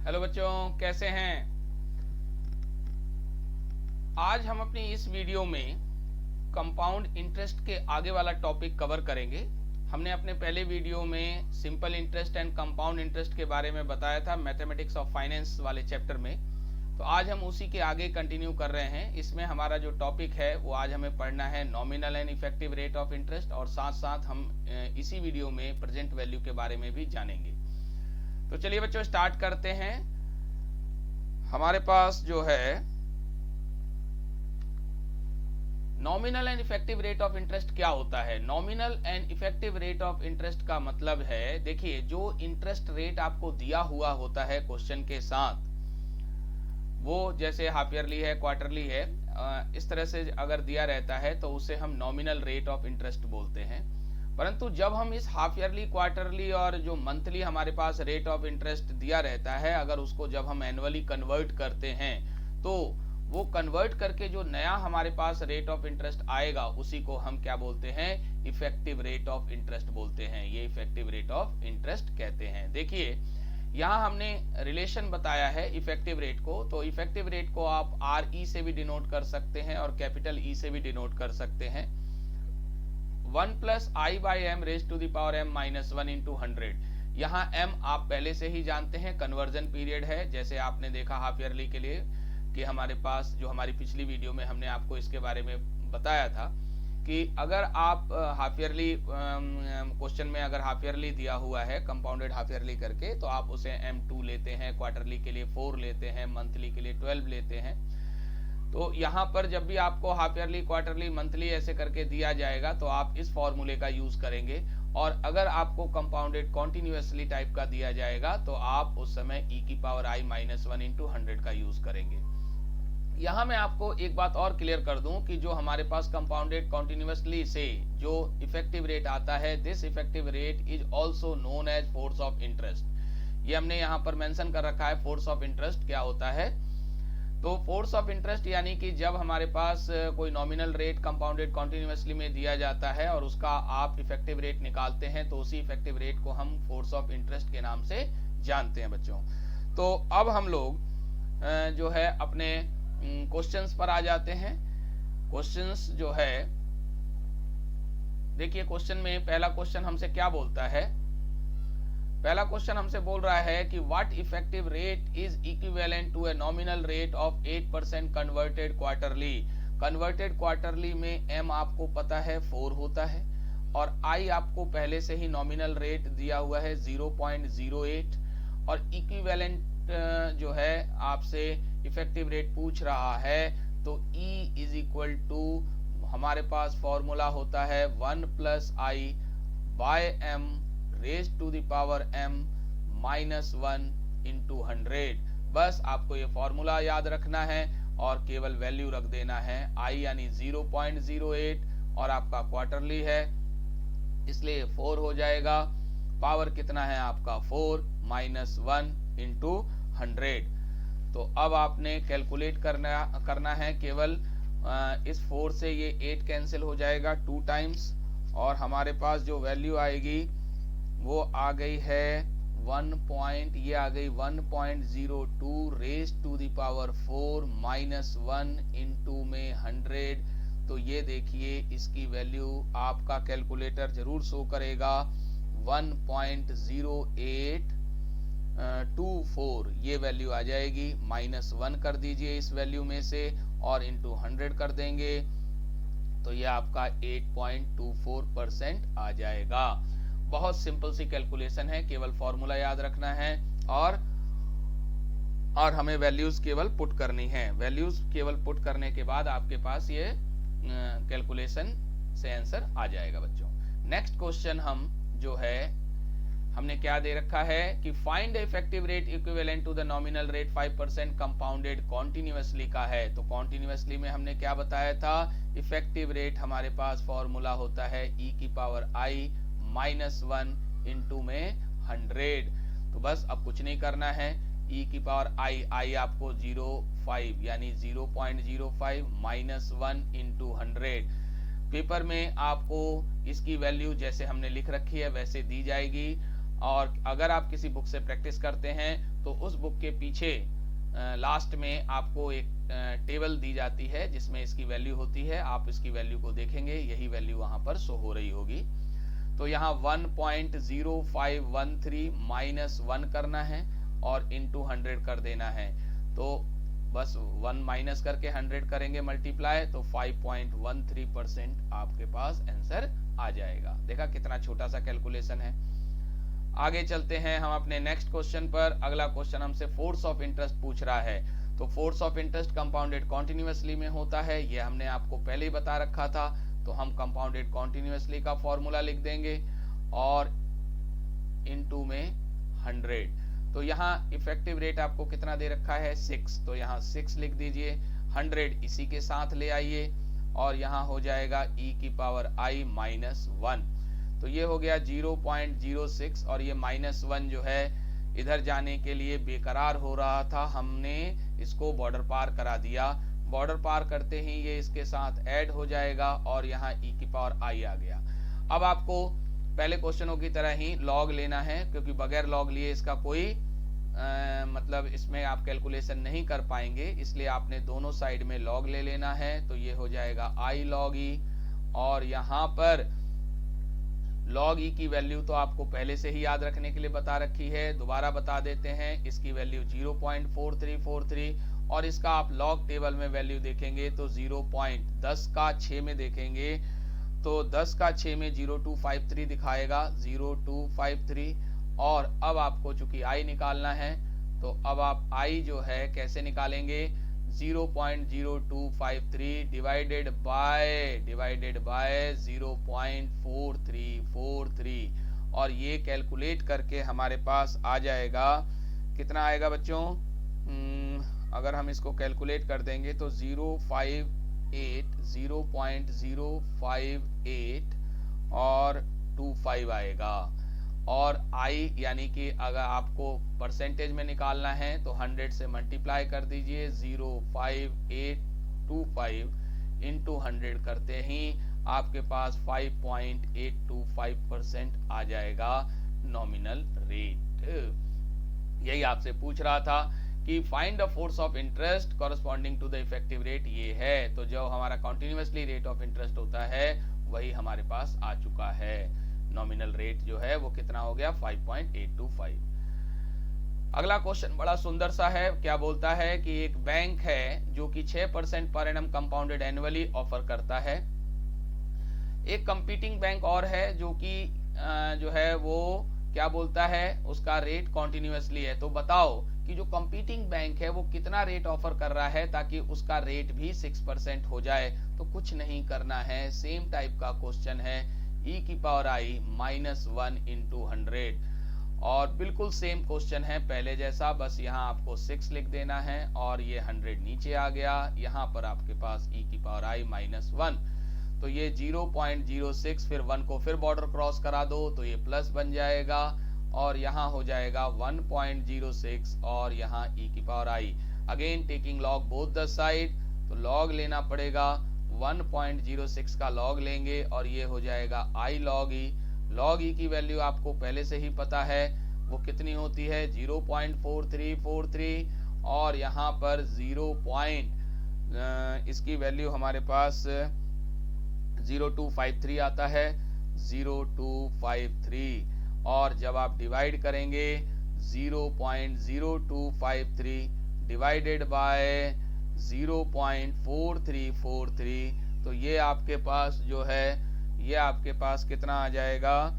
Hello बच्चों, कैसे हैं। आज हम अपनी इस वीडियो में कंपाउंड इंटरेस्ट के आगे वाला टॉपिक कवर करेंगे। हमने अपने पहले वीडियो में simple interest and compound interest के बारे में बताया था मैथमेटिक्स ऑफ फाइनेंस वाले चैप्टर में। तो आज हम उसी के आगे कंटिन्यू कर रहे हैं। इसमें हमारा जो टॉपिक है वो आज हमें पढ़ना है nominal and effective rate of interest, और साथ साथ हम इसी वीडियो में प्रेजेंट वैल्यू के बारे में भी जानेंगे। तो चलिए बच्चों, स्टार्ट करते हैं। हमारे पास जो है nominal and effective rate of interest क्या होता है। Nominal and effective rate of interest का मतलब है, देखिए, जो इंटरेस्ट रेट आपको दिया हुआ होता है क्वेश्चन के साथ, वो जैसे हाफ ईयरली है, क्वार्टरली है, इस तरह से अगर दिया रहता है तो उसे हम नॉमिनल रेट ऑफ इंटरेस्ट बोलते हैं। परंतु जब हम इस हाफ ईयरली, क्वार्टरली और जो मंथली हमारे पास रेट ऑफ इंटरेस्ट दिया रहता है, अगर उसको जब हम एनुअली कन्वर्ट करते हैं तो वो कन्वर्ट करके जो नया हमारे पास रेट ऑफ इंटरेस्ट आएगा उसी को हम क्या बोलते हैं, इफेक्टिव रेट ऑफ इंटरेस्ट बोलते हैं। ये इफेक्टिव रेट ऑफ इंटरेस्ट कहते हैं। देखिए, यहाँ हमने रिलेशन बताया है इफेक्टिव रेट को, तो इफेक्टिव रेट को आप आर ई से भी डिनोट कर सकते हैं और कैपिटल ई से भी डिनोट कर सकते हैं। 1 plus i by m raise to the power m minus 1 into 100। यहाँ एम आप पहले से ही जानते हैं, कन्वर्जन पीरियड है। जैसे आपने देखा हाफ ईयरली के लिए कि हमारे पास जो हमारी पिछली वीडियो में हमने आपको इसके बारे में बताया था कि अगर आप हाफ ईयरली क्वेश्चन में अगर हाफ ईयरली दिया हुआ है कंपाउंडेड हाफ ईयरली करके, तो आप उसे M2 लेते हैं, क्वार्टरली के लिए 4 लेते हैं, मंथली के लिए 12 लेते हैं। तो यहाँ पर जब भी आपको हाफ ईयरली, क्वार्टरली, मंथली ऐसे करके दिया जाएगा तो आप इस फॉर्मूले का यूज करेंगे। और अगर आपको कंपाउंडेड कॉन्टिन्यूसली टाइप का दिया जाएगा तो आप उस समय e की पावर i माइनस 1 इंटू 100 का यूज करेंगे। यहाँ मैं आपको एक बात और क्लियर कर दूं कि जो हमारे पास कंपाउंडेड कॉन्टिन्यूसली से जो इफेक्टिव रेट आता है, this effective rate is also known as force of interest. ये हमने यहाँ पर मेंशन कर रखा है। फोर्स ऑफ इंटरेस्ट क्या होता है, तो फोर्स ऑफ इंटरेस्ट यानी कि जब हमारे पास कोई नॉमिनल रेट कंपाउंडेड कॉन्टिन्यूसली में दिया जाता है और उसका आप इफेक्टिव रेट निकालते हैं, तो उसी इफेक्टिव रेट को हम फोर्स ऑफ इंटरेस्ट के नाम से जानते हैं बच्चों। तो अब हम लोग जो है अपने क्वेश्चंस पर आ जाते हैं। क्वेश्चंस जो है, देखिए क्वेश्चन में पहला क्वेश्चन हमसे क्या बोलता है। पहला क्वेश्चन हमसे बोल रहा है कि what effective rate is equivalent to a nominal rate of 8% converted quarterly. Converted quarterly में एम आपको पता है 4 होता है और आई आपको पहले से ही नॉमिनल रेट दिया हुआ है 0.08, और इक्विवेलेंट जो है आपसे इफेक्टिव रेट पूछ रहा है, तो E इज इक्वल टू हमारे पास फॉर्मूला होता है 1 plus i by m raise to the power m minus 1 into 100। बस आपको ये फॉर्मूला याद रखना है और केवल वैल्यू रख देना है। I यानी 0.08 और आपका क्वार्टरली है इसलिए 4 हो जाएगा। पावर कितना है आपका 4 माइनस 1 इंटू 100। तो अब आपने कैलकुलेट करना है केवल इस 4 से ये 8 कैंसिल हो जाएगा 2 टाइम्स, और हमारे पास जो वैल्यू आएगी वो आ गई है 1.02 raise to the power 4 minus 1 into में 100। तो ये देखिए इसकी वैल्यू आपका कैलकुलेटर जरूर शो करेगा 1.0824 ये वैल्यू आ जाएगी। माइनस 1 कर दीजिए इस वैल्यू में से और इंटू 100 कर देंगे तो ये आपका 8.24% आ जाएगा। बहुत सिंपल सी कैलकुलेशन है, केवल फॉर्मूला याद रखना है और हमें वैल्यूज केवल पुट करनी है। वैल्यूज केवल पुट करने के बाद आपके पास ये कैलकुलेशन से आंसर आ जाएगा बच्चों। नेक्स्ट क्वेश्चन हम जो है हमने क्या दे रखा है कि find effective rate equivalent to the nominal rate 5% compounded continuously का है। तो कॉन्टिन्यूसली में हमने क्या बताया था, इफेक्टिव रेट हमारे पास फॉर्मूला होता है e की पावर i माइनस 1 इंटू में 100। तो बस अब कुछ नहीं करना है, e की पावर i आपको 0.5 यानी 0.05 माइनस 1 इंटू 100। पेपर में आपको इसकी वैल्यू जैसे हमने लिख रखी है वैसे दी जाएगी, और अगर आप किसी बुक से प्रैक्टिस करते हैं तो उस बुक के पीछे लास्ट में आपको एक टेबल दी जाती है जिसमें इसकी वैल्यू होती है। आप इसकी वैल्यू को देखेंगे, यही वैल्यू वहां पर शो हो रही होगी। तो यहाँ 1.0513 माइनस 1 करना है और इंटू 100 कर देना है। तो बस 1 माइनस करके 100 करेंगे मल्टीप्लाई, तो 5.13% आपके पास आंसर आ जाएगा। देखा कितना छोटा सा कैलकुलेशन है। आगे चलते हैं हम अपने नेक्स्ट क्वेश्चन पर। अगला क्वेश्चन हमसे फोर्स ऑफ इंटरेस्ट पूछ रहा है। तो force of interest compounded continuously में होता है, ये हमने आपको पहले ही बता रखा था। तो हम कंपाउंडेड कॉन्टिन्यूअसली का फॉर्मूला लिख देंगे और इनटू में 100। तो यहाँ इफेक्टिव रेट आपको कितना दे रखा है 6, तो यहाँ 6 लिख दीजिए। 100 इसी के साथ ले आइए और यहाँ हो जाएगा e की पावर i माइनस 1। तो ये हो गया 0.06 और ये -1 जो है इधर जाने के लिए बेकरार हो रहा था, हमने इसको बॉर्डर पार करा दिया। बॉर्डर पार करते ही ये इसके साथ ऐड हो जाएगा और यहाँ e की पावर i आ गया। अब आपको पहले क्वेश्चनों की तरह ही लॉग लेना है, क्योंकि बगैर लॉग लिए इसका कोई मतलब इसमें आप कैलकुलेशन नहीं कर पाएंगे, इसलिए आपने दोनों साइड में लॉग ले लेना है। तो ये हो जाएगा i log e और यहाँ पर log e की वैल्यू तो आपको पहले से ही याद रखने के लिए बता रखी है, दोबारा बता देते हैं। इसकी वैल्यू 0.4343 और इसका आप log टेबल में वैल्यू देखेंगे तो 0.10 का 6 में देखेंगे तो 10 का 6 में 0253 दिखाएगा, 0253। और अब आपको चूंकि i निकालना है तो अब आप i जो है कैसे निकालेंगे, 0.0253 डिवाइडेड बाय 0.4343 और ये कैलकुलेट करके हमारे पास आ जाएगा, कितना आएगा बच्चों, अगर हम इसको कैलकुलेट कर देंगे तो 0.058 और 25 आएगा। और i यानी कि अगर आपको परसेंटेज में निकालना है तो 100 से मल्टीप्लाई कर दीजिए, 05825 इंटू 100 करते ही आपके पास 5.825% आ जाएगा नॉमिनल रेट। यही आपसे पूछ रहा था कि find the force of interest corresponding to the effective rate, ये है। तो जो हमारा कॉन्टिन्यूसली रेट ऑफ इंटरेस्ट होता है वही हमारे पास आ चुका है। नॉमिनल रेट जो है वो कितना हो गया 5.825। अगला क्वेश्चन बड़ा सुंदर सा है, क्या बोलता है कि एक बैंक है जो कि 6% per annum compounded annually offer करता है। एक कंपीटिंग बैंक और है जो कि जो है वो क्या बोलता है उसका रेट कॉन्टिन्यूसली है। तो बताओ कि जो कंपीटिंग बैंक है वो कितना रेट ऑफर कर रहा है ताकि उसका रेट भी 6% हो जाए। तो कुछ नहीं करना है, सेम टाइप का क्वेश्चन है, e की पावर i माइनस 1 इंटू 100 और बिल्कुल सेम क्वेश्चन है पहले जैसा, बस यहाँ आपको 6 लिख देना है और ये 100 नीचे आ गया। यहाँ पर आपके पास e की पावर i माइनस 1, तो ये 0.06 फिर 1 को फिर बॉर्डर क्रॉस करा दो तो ये प्लस बन जाएगा और यहाँ हो जाएगा 1.06 और यहाँ e की power i। Again taking log both the side, तो लॉग लेना पड़ेगा, 1.06 का लॉग लेंगे और ये हो जाएगा i log e। log e की वैल्यू आपको पहले से ही पता है वो कितनी होती है 0.4343 और यहाँ पर इसकी वैल्यू हमारे पास 0253 आता है, 0253 और जब आप डिवाइड करेंगे 0.0253 डिवाइडेड बाय 0.4343 तो ये आपके पास जो है ये आपके पास कितना आ जाएगा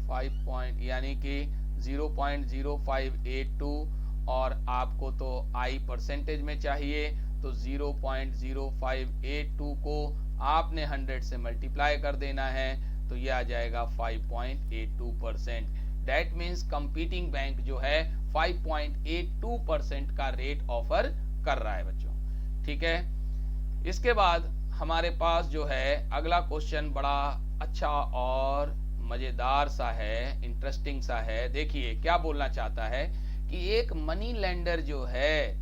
5 पॉइंट यानी कि 0.0582 और आपको तो i परसेंटेज में चाहिए तो 0.0582 को आपने 100 से मल्टीप्लाई कर देना है तो ये आ जाएगा 5.82%। दैट मीन्स कंपीटिंग बैंक जो है 5.82% का रेट ऑफर कर रहा है बच्चों, ठीक है। इसके बाद हमारे पास जो है अगला क्वेश्चन बड़ा अच्छा और मजेदार सा है, इंटरेस्टिंग सा है। देखिए क्या बोलना चाहता है कि एक मनी लेंडर जो है,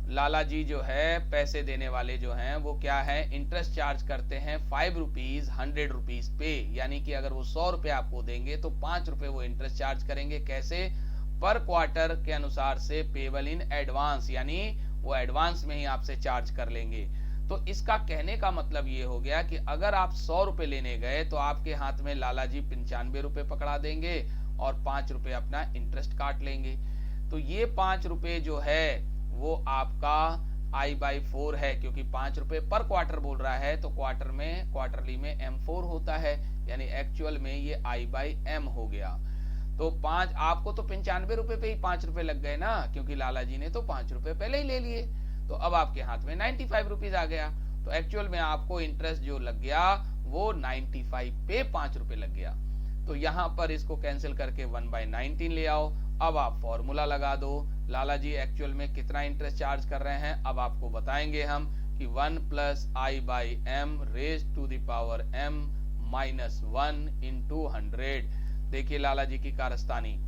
लाला जी जो है पैसे देने वाले जो हैं वो क्या है इंटरेस्ट चार्ज करते हैं 5 रुपीज 100 रुपीज पे, यानी कि अगर वो 100 रुपए आपको देंगे तो 5 रुपए वो इंटरेस्ट चार्ज करेंगे। कैसे? पर क्वार्टर के अनुसार से पेबल इन एडवांस, यानी वो एडवांस में ही आपसे चार्ज कर लेंगे। तो इसका कहने का मतलब ये हो गया कि अगर आप 100 रुपए लेने गए तो आपके हाथ में लाला जी 95 रुपए पकड़ा देंगे और 5 रुपए अपना इंटरेस्ट काट लेंगे। तो ये 5 रुपए जो है वो आपका I/4 है, क्योंकि 5 रुपए पर क्वार्टर बोल रहा है, तो क्वार्टर में क्वार्टरली में M4 होता है, यानी एक्चुअल में ये I/M हो गया। तो 5 आपको तो 95 रुपए पे ही 5 रुपए लग गए ना, क्योंकि लाला जी ने तो 5 रुपए पहले ही ले लिए। तो अब आपके हाथ में 95 रुपीज आ गया, तो एक्चुअल में आपको इंटरेस्ट जो लग गया वो 95 पे 5 रुपए लग गया। तो यहां पर इसको कैंसिल करके 1/19 ले आओ। अब आप फॉर्मूला लगा दो, लाला जी एक्चुअल में कितना इंटरेस्ट चार्ज कर रहे हैं अब आपको बताएंगे हम कि 1 + I/M raise to the power m - 1 × 100। देखिए लाला जी की कारस्तानी,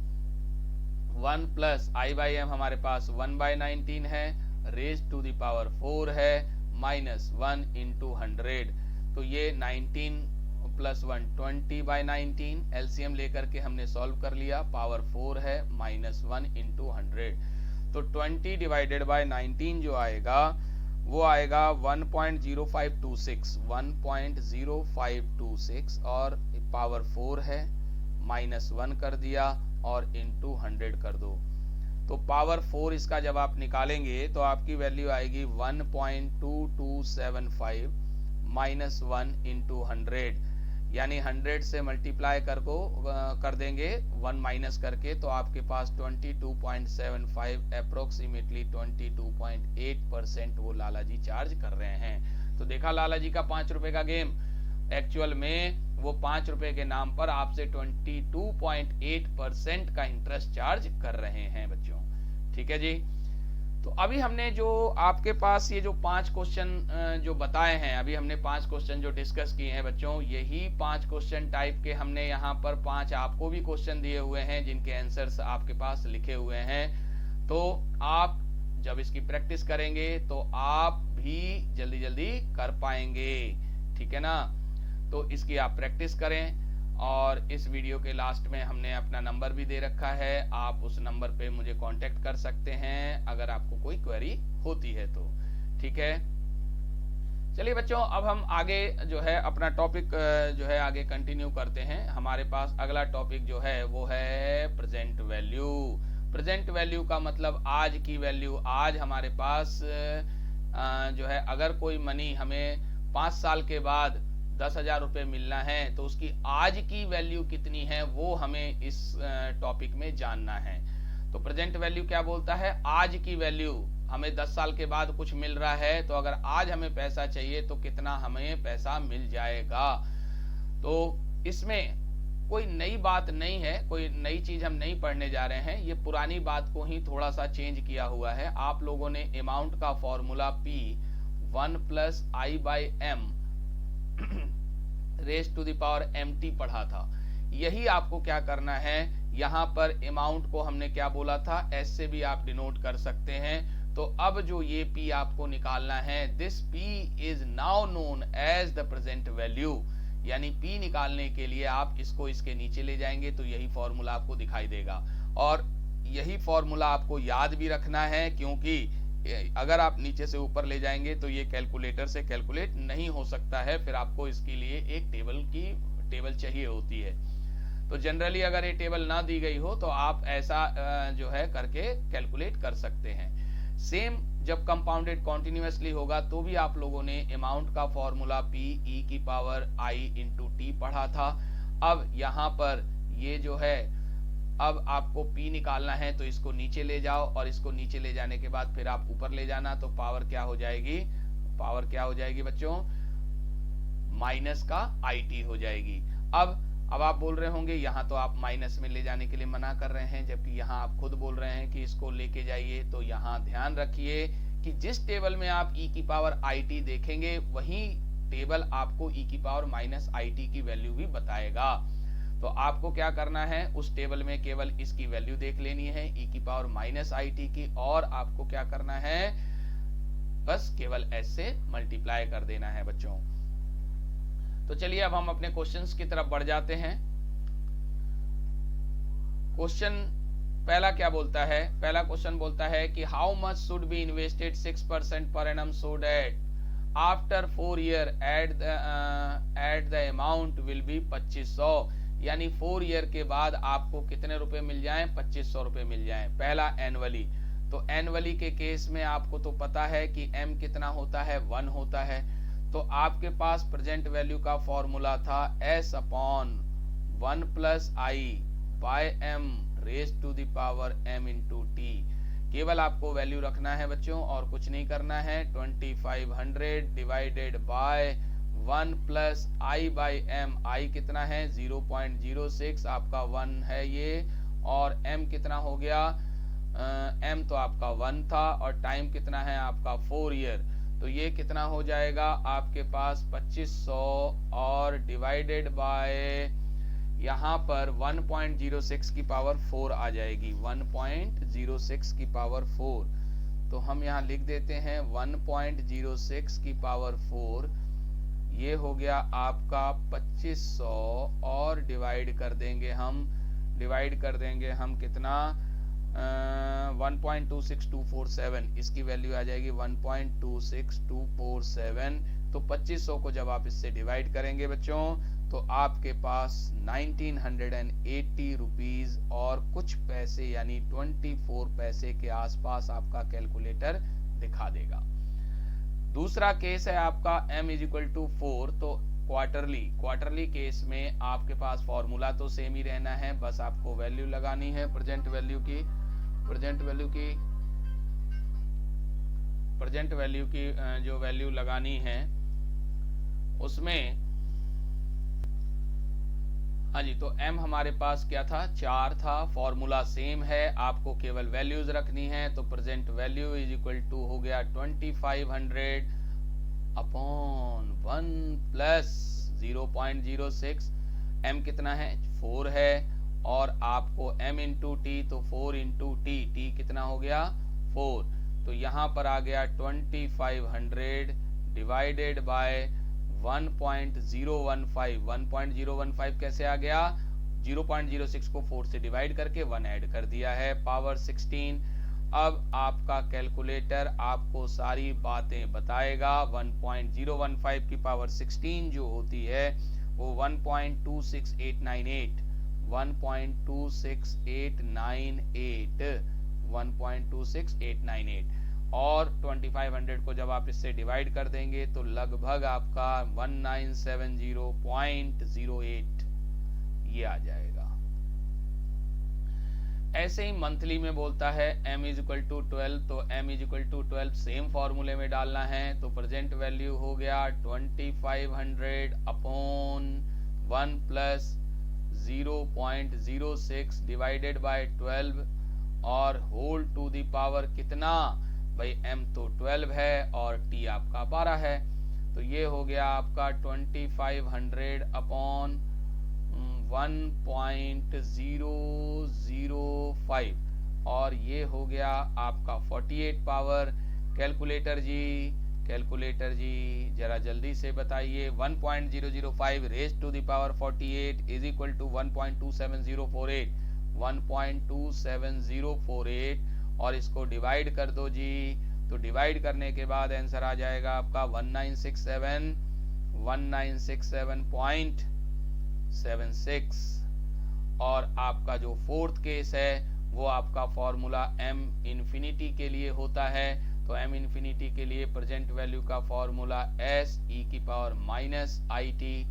1 + I/M हमारे पास 1/19 है, रेज़ टू द पावर 4 है, -1 × 100। तो ये 19 + 1 20/19, एलसीएम लेकर के हमने सॉल्व कर लिया, पावर 4 है, -1 × 100। तो 20/19 जो आएगा वो आएगा 1.0526 और पावर 4 है, -1 कर दिया और इंटू 100 कर दो। तो पावर 4 इसका जब आप निकालेंगे तो आपकी वैल्यू आएगी 1.2275 -1 × 100, यानी 100 से मल्टीप्लाई कर देंगे 1 माइनस करके, तो आपके पास 22.75 अप्रोक्सीमेटली 22.8% वो लाला जी चार्ज कर रहे हैं। तो देखा लाला जी का 5 रुपए का गेम, एक्चुअल में वो 5 रुपए के नाम पर आपसे 22.8% का इंटरेस्ट चार्ज कर रहे हैं बच्चों। ठीक है जी। तो अभी हमने जो आपके पास ये जो 5 क्वेश्चन जो बताए हैं, अभी हमने 5 क्वेश्चन जो डिस्कस किए हैं बच्चों, यही 5 क्वेश्चन टाइप के हमने यहाँ पर 5 आपको भी क्वेश्चन दिए हुए हैं जिनके आंसर्स आपके पास लिखे हुए हैं। तो आप जब इसकी प्रैक्टिस करेंगे तो आप भी जल्दी जल्दी कर पाएंगे। ठीक है ना। तो इसकी आप प्रैक्टिस करें और इस वीडियो के लास्ट में हमने अपना नंबर भी दे रखा है, आप उस नंबर पे मुझे कांटेक्ट कर सकते हैं अगर आपको कोई क्वेरी होती है तो। ठीक है, चलिए बच्चों अब हम आगे जो है अपना टॉपिक जो है आगे कंटिन्यू करते हैं। हमारे पास अगला टॉपिक जो है वो है प्रेजेंट वैल्यू। प्रेजेंट वैल्यू का मतलब आज की वैल्यू। आज हमारे पास जो है अगर कोई मनी हमें 5 साल के बाद 10,000 रुपए मिलना है तो उसकी आज की वैल्यू कितनी है वो हमें इस टॉपिक में जानना है। तो प्रेजेंट वैल्यू क्या बोलता है, आज की वैल्यू। हमें 10 साल के बाद कुछ मिल रहा है तो अगर आज हमें पैसा चाहिए तो कितना हमें पैसा मिल जाएगा। तो इसमें कोई नई बात नहीं है, कोई नई चीज हम नहीं पढ़ने जा रहे हैं, ये पुरानी बात को ही थोड़ा सा चेंज किया हुआ है। आप लोगों ने अमाउंट का formula P 1 + I/M raise to the power mt पढ़ा था। यही आपको क्या करना है, यहां पर अमाउंट को हमने क्या बोला था, S से भी आप डिनोट कर सकते हैं। तो अब जो ये P आपको निकालना है, this P is now known as the present value. यानी P निकालने के लिए आप इसको इसके नीचे ले जाएंगे तो यही फॉर्मूला आपको दिखाई देगा। और यही फॉर्मूला आपको याद भी रखना है, क्योंकि अगर आप नीचे से ऊपर ले जाएंगे तो ये कैलकुलेटर से कैलकुलेट नहीं हो सकता है, फिर आपको इसके लिए एक टेबल चाहिए होती है। तो जनरली अगर ये टेबल ना दी गई हो तो आप ऐसा जो है करके कैलकुलेट कर सकते हैं। सेम जब कंपाउंडेड कॉन्टिन्यूअसली होगा तो भी आप लोगों ने अमाउंट का फॉर्मूला P e⁻I × t पढ़ा था। अब यहाँ पर ये जो है, अब आपको P निकालना है तो इसको नीचे ले जाओ और इसको नीचे ले जाने के बाद फिर आप ऊपर ले जाना, तो पावर क्या हो जाएगी, पावर क्या हो जाएगी बच्चों, माइनस का IT हो जाएगी। अब आप बोल रहे होंगे यहाँ तो आप माइनस में ले जाने के लिए मना कर रहे हैं, जबकि यहाँ आप खुद बोल रहे हैं कि इसको लेके जाइए। तो यहाँ ध्यान रखिए कि जिस टेबल में आप e⁻IT देखेंगे वही टेबल आपको e⁻−IT की वैल्यू भी बताएगा। तो आपको क्या करना है, उस टेबल में केवल इसकी वैल्यू देख लेनी है e⁻−IT की, और आपको क्या करना है, बस केवल s से मल्टीप्लाई कर देना है बच्चों। तो चलिए अब हम अपने क्वेश्चंस की तरफ बढ़ जाते हैं। क्वेश्चन पहला क्या बोलता है, पहला क्वेश्चन बोलता है कि how much should be invested 6% per annum so that after 4 year at the amount will be 2500, यानी 4 ईयर के बाद आपको कितने रुपए मिल जाएं, 2500 रुपए मिल जाएं। पहला एनुअली, तो एनुअली के केस में आपको तो पता है कि m कितना होता है, 1 होता है। तो आपके पास प्रेजेंट वैल्यू का फॉर्मूला था s upon 1 plus i by m raise to the power m into t. केवल आपको वैल्यू रखना है बच्चों और कुछ नहीं करना है। 2500 divided by 1 plus i by m, i कितना है 0.06, आपका 1 है ये, और m कितना हो गया, m तो आपका 1 था, और टाइम कितना है आपका 4 ईयर, तो ये कितना हो जाएगा आपके पास 2500 और डिवाइडेड बाय यहाँ पर 1.06 की पावर 4 आ जाएगी, 1.06 की पावर 4। तो हम यहाँ लिख देते हैं 1.06 की पावर 4, ये हो गया आपका 2500, और डिवाइड कर देंगे हम कितना, 1.26247, इसकी वैल्यू आ जाएगी 1.26247। तो 2500 को जब आप इससे डिवाइड करेंगे बच्चों, तो आपके पास 1980 रुपीज और कुछ पैसे यानी 24 पैसे के आसपास आपका कैलकुलेटर दिखा देगा। दूसरा केस है आपका m इज इक्वल टू 4, तो क्वार्टरली केस में आपके पास फॉर्मूला तो सेम ही रहना है, बस आपको वैल्यू लगानी है प्रेजेंट वैल्यू की जो वैल्यू लगानी है उसमें, हाँ जी, तो m हमारे पास क्या था, 4 था, फॉर्मूला सेम है, आपको केवल वैल्यूज रखनी है। तो present value is equal to हो गया 2500 अपॉन 1 प्लस 0.06, m कितना है 4 है, और आपको m इंटू टी, तो 4 इंटू टी, टी कितना हो गया 4, तो यहाँ पर आ गया 2500 डिवाइडेड बाय 1.015 कैसे आ गया, 0.06 को 4 से डिवाइड करके 1 ऐड कर दिया है, पावर 16। अब आपका कैलकुलेटर आपको सारी बातें बताएगा। 1.015 की पावर 16 जो होती है वो 1.26898 और 2500 को जब आप इससे डिवाइड कर देंगे तो लगभग आपका 1970.08 ये आ जाएगा। ऐसे ही मंथली में बोलता है m इज इक्वल टू 12, तो m is equal to 12 same फॉर्मूले में डालना है। तो प्रेजेंट वैल्यू हो गया 2500 अपॉन 1 प्लस 0.06 डिवाइडेड बाय 12 और होल टू द पावर कितना, भाई m तो 12 है और t आपका 12 है, तो ये हो गया आपका 2500 अपॉन 1.005 और ये हो गया आपका 48 पावर। कैलकुलेटर जी जरा जल्दी से बताइए, 1.005 raise to the power 48 is equal to 1.27048 और इसको डिवाइड कर दो जी। तो डिवाइड करने के बाद आंसर आ जाएगा आपका 1967.76 और आपका जो फोर्थ केस है वो आपका फॉर्मूला m इंफिनिटी के लिए होता है। तो m इंफिनिटी के लिए प्रेजेंट वैल्यू का फॉर्मूला s e की पावर माइनस it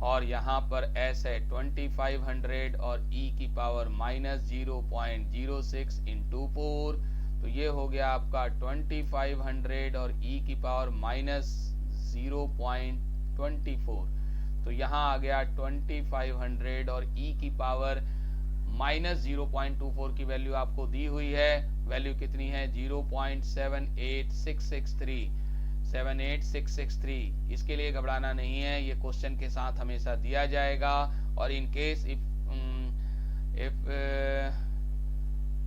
और यहाँ पर s है 2500 और e की पावर माइनस 0.06 इंटू 4, तो ये हो गया आपका 2500 और e की पावर माइनस 0.24, तो यहाँ आ गया 2500 और e की पावर माइनस 0.24 की वैल्यू आपको दी हुई है। वैल्यू कितनी है 0.78663। इसके लिए घबराना नहीं है, ये क्वेश्चन के साथ हमेशा दिया जाएगा और in case if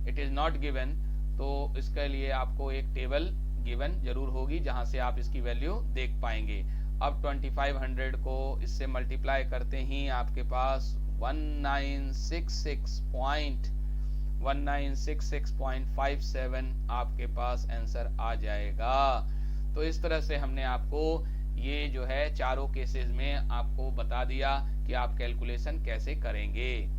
it is not given तो इसके लिए आपको एक टेबल गिवन जरूर होगी जहां से आप इसकी वैल्यू देख पाएंगे। अब 2500 को इससे मल्टीप्लाई करते ही आपके पास 1966.57 आपके पास आंसर आ जाएगा। तो इस तरह से हमने आपको ये जो है चारों केसेस में आपको बता दिया कि आप कैलकुलेशन कैसे करेंगे।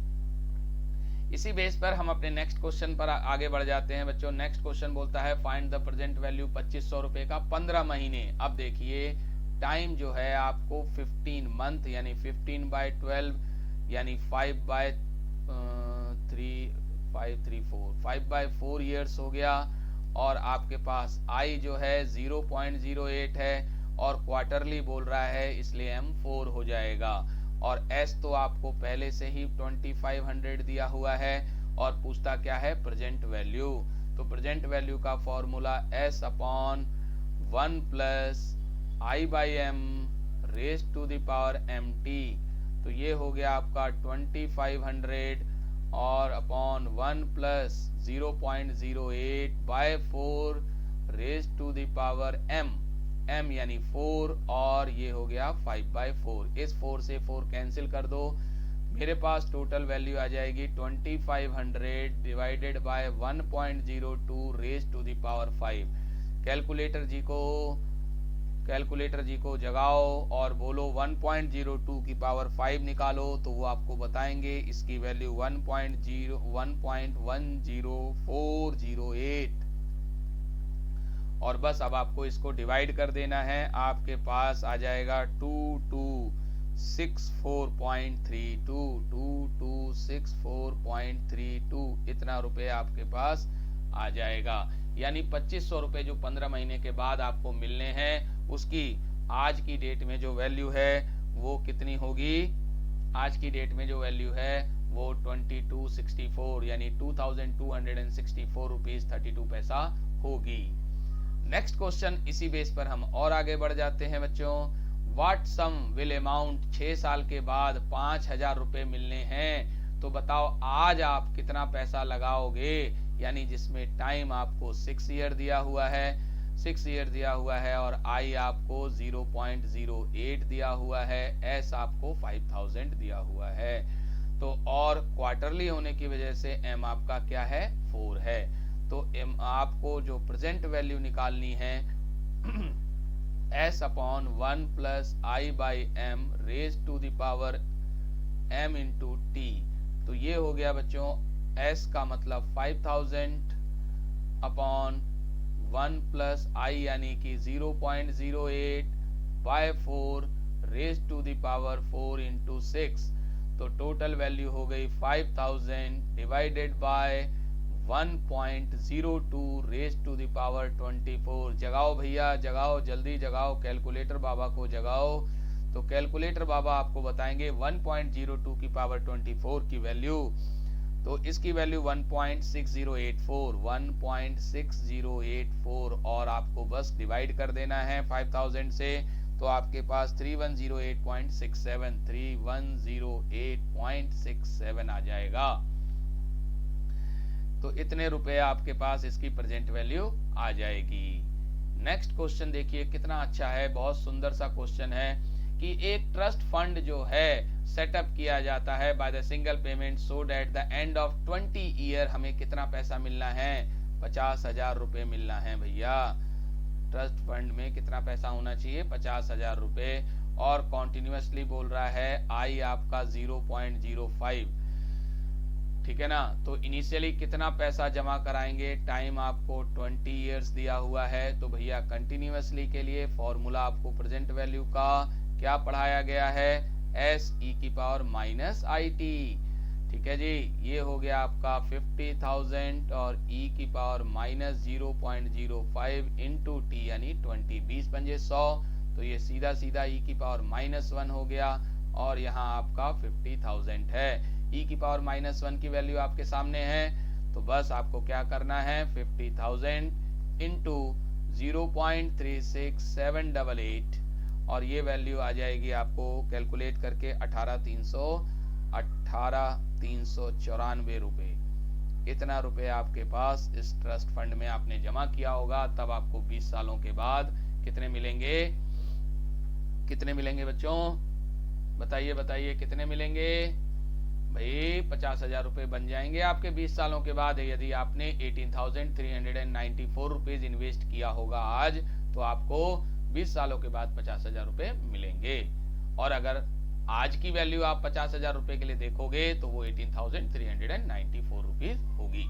इसी बेस पर हम अपने नेक्स्ट क्वेश्चन पर आगे बढ़ जाते हैं बच्चों। नेक्स्ट क्वेश्चन बोलता है फाइंड द प्रेजेंट वैल्यू 2500 रुपए का 15 महीने। अब देखिए टाइम जो है आपको 15 मंथ यानी 15/12 यानी 5/4 ईयर्स हो गया, और आपके पास आई जो है 0.08 है और क्वार्टरली बोल रहा है इसलिए एम 4 हो जाएगा, और एस तो आपको पहले से ही 2500 दिया हुआ है और पूछता क्या है प्रेजेंट वैल्यू। तो प्रेजेंट वैल्यू का formula s upon 1 plus i by m raise to the power m t. तो ये हो गया आपका 2500 और upon 1 plus 0.08/4 raise to the power m यानी 4, और ये हो गया 5/4। इस 4 से 4 कैंसिल कर दो, मेरे पास टोटल वैल्यू आ जाएगी 2500 divided by 1.02 raise to the power 5। Calculator ji को जगाओ और बोलो 1.02 की पावर 5 निकालो, तो वो आपको बताएंगे इसकी वैल्यू 1.10408, और बस अब आपको इसको डिवाइड कर देना है। आपके पास आ जाएगा 2264.32 इतना रुपए आपके पास आ जाएगा। यानी 2500 रुपए जो 15 महीने के बाद आपको मिलने हैं, उसकी आज की डेट में जो वैल्यू है वो कितनी होगी? आज की डेट में जो वैल्यू है वो 2264 यानी 2264 रुपीज 32 पैसा होगी। नेक्स्ट क्वेश्चन इसी बेस पर हम और आगे बढ़ जाते हैं बच्चों। व्हाट सम विल अमाउंट 6 साल के बाद 5000 रुपए मिलने हैं, तो बताओ आज आप कितना पैसा लगाओगे, यानी जिसमें टाइम आपको 6 ईयर दिया हुआ है और आई आपको 0.08 दिया हुआ है, एस आपको 5000 दिया हुआ है। तो और क्वार्टरली होने की वजह से एम आपका क्या है 4 है। तो एम आपको जो प्रेजेंट वैल्यू निकालनी है s upon 1 plus i by m raise to the power m into t. तो ये हो गया बच्चों एस का मतलब 5000 अपॉन 1 प्लस आई यानी कि 0.08/4 raise to the power 4 into 6। तो टोटल वैल्यू हो गई 5000 divided by 1.02 raise to the power 24। जगाओ भैया जगाओ, जल्दी जगाओ, कैलकुलेटर बाबा को जगाओ। तो कैलकुलेटर बाबा आपको बताएंगे 1.02 की पावर 24 की वैल्यू, तो इसकी वैल्यू 1.6084 और आपको बस डिवाइड कर देना है 5000 से, तो आपके पास 3108.67 आ जाएगा। तो इतने रुपए आपके पास इसकी प्रेजेंट वैल्यू आ जाएगी। नेक्स्ट क्वेश्चन देखिए कितना अच्छा है, बहुत सुंदर सा क्वेश्चन है कि एक ट्रस्ट फंड जो है सेटअप किया जाता है by the single payment so that the end of 20 year हमें कितना पैसा मिलना है? 50,000 रुपए मिलना है भैया। ट्रस्ट फंड में कितना पैसा होना चाहिए? 50,000 रुपए, और कॉन्टिन्यूसली बोल रहा है आई आपका 0.05, ठीक है ना। तो इनिशियली कितना पैसा जमा कराएंगे? टाइम आपको 20 ईयर्स दिया हुआ है, तो भैया कंटिन्यूसली के लिए फॉर्मूला आपको प्रेजेंट वैल्यू का क्या पढ़ाया गया है? एस ई की पावर माइनस आई टी, ठीक है जी। ये हो गया आपका 50,000 और ई की पावर माइनस 0.05 इंटू टी यानी 20, 20 पंजे 100, तो ये सीधा सीधा ई की पावर -1 हो गया, और यहाँ आपका 50,000 है। ई की पावर -1 की वैल्यू आपके सामने है, तो बस आपको क्या करना है 50,000 इंटू 0.36788, और ये वैल्यू आ जाएगी आपको कैलकुलेट करके 18,394 रुपए। इतना रुपए आपके पास इस ट्रस्ट फंड में आपने जमा किया होगा, तब आपको 20 सालों के बाद कितने मिलेंगे? कितने मिलेंगे बच्चों? बताइए बताइए कितने मिलेंगे भाई 50,000 रुपए बन जाएंगे आपके 20 सालों के बाद। यदि आपने 18,394 रुपीज इन्वेस्ट किया होगा आज, तो आपको 20 सालों के बाद 50,000 रुपए मिलेंगे। और अगर आज की वैल्यू आप 50,000 रुपए के लिए देखोगे तो वो 18,394 रुपीज होगी।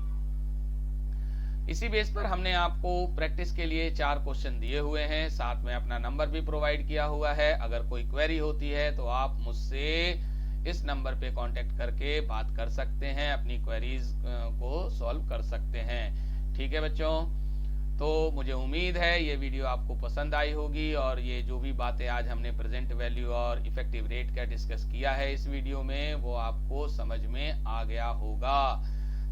इसी बेस पर हमने आपको प्रैक्टिस के लिए 4 क्वेश्चन दिए हुए हैं, साथ में अपना नंबर भी प्रोवाइड किया हुआ है। अगर कोई क्वेरी होती है तो आप मुझसे इस नंबर पे कांटेक्ट करके बात कर सकते हैं, अपनी क्वेरीज को सॉल्व कर सकते हैं। ठीक है बच्चों, तो मुझे उम्मीद है ये वीडियो आपको पसंद आई होगी और ये जो भी बातें आज हमने प्रेजेंट वैल्यू और इफेक्टिव रेट का डिस्कस किया है इस वीडियो में, वो आपको समझ में आ गया होगा।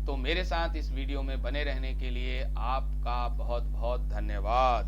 तो मेरे साथ इस वीडियो में बने रहने के लिए आपका बहुत बहुत धन्यवाद।